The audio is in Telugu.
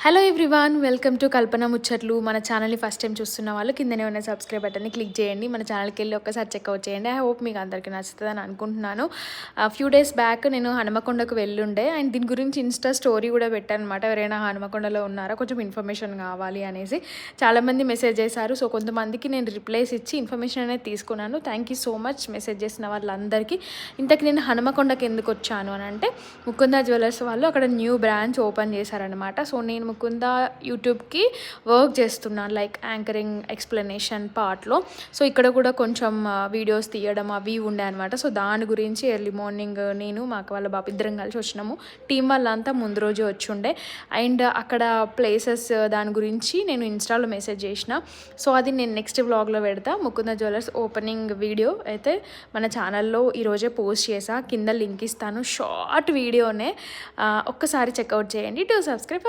హలో ఎవ్రీవాన్, వెల్కమ్ టు కల్పన ముచ్చట్లు. మన ఛానల్ని ఫస్ట్ టైం చూస్తున్న వాళ్ళు కిందనే ఉన్న సబ్స్క్రైబ్ బటన్ని క్లిక్ చేయండి. మన ఛానల్కి వెళ్ళి ఒక్కసారి చెక్అవుట్ చేయండి. ఐ హోప్ మీకు అందరికీ నచ్చుతుందని అనుకుంటున్నాను. ఫ్యూ డేస్ బ్యాక్ నేను హనుమకొండకు వెళ్ళుండే అండ్ దీని గురించి ఇన్స్టా స్టోరీ కూడా పెట్టాను అనమాట. ఎవరైనా హనుమకొండలో ఉన్నారా, కొంచెం ఇన్ఫర్మేషన్ కావాలి అనేసి చాలామంది మెసేజ్ చేశారు. సో కొంతమందికి నేను రిప్లైస్ ఇచ్చి ఇన్ఫర్మేషన్ అనేది తీసుకున్నాను. Thank you so much message చేసిన వాళ్ళందరికీ. ఇంతకు నేను హనుమకొండకి ఎందుకు వచ్చాను అని అంటే, ముకుందా జ్యువెలర్స్ వాళ్ళు అక్కడ న్యూ బ్రాంచ్ ఓపెన్ చేశారనమాట. సో నేను ముకుంద యూట్యూబ్కి వర్క్ చేస్తున్నాను, లైక్ యాంకరింగ్ ఎక్స్ప్లెనేషన్ పార్ట్లో. సో ఇక్కడ కూడా కొంచెం వీడియోస్ తీయడం అవి ఉండే అనమాట. సో దాని గురించి ఎర్లీ మార్నింగ్ నేను మాకు వాళ్ళ బాబు ఇద్దరం కలిసి వచ్చినాము. టీం వాళ్ళంతా ముందు రోజే వచ్చి ఉండే. అండ్ అక్కడ ప్లేసెస్ దాని గురించి నేను ఇన్స్టాలో మెసేజ్ చేసిన. సో అది నేను నెక్స్ట్ వ్లాగ్లో పెడతా. ముకుంద జ్యువెలర్స్ ఓపెనింగ్ వీడియో అయితే మన ఛానల్లో ఈరోజే పోస్ట్ చేసా, కింద లింక్ ఇస్తాను. షార్ట్ వీడియోనే, ఒక్కసారి చెక్అవుట్ చేయండి. To subscribe.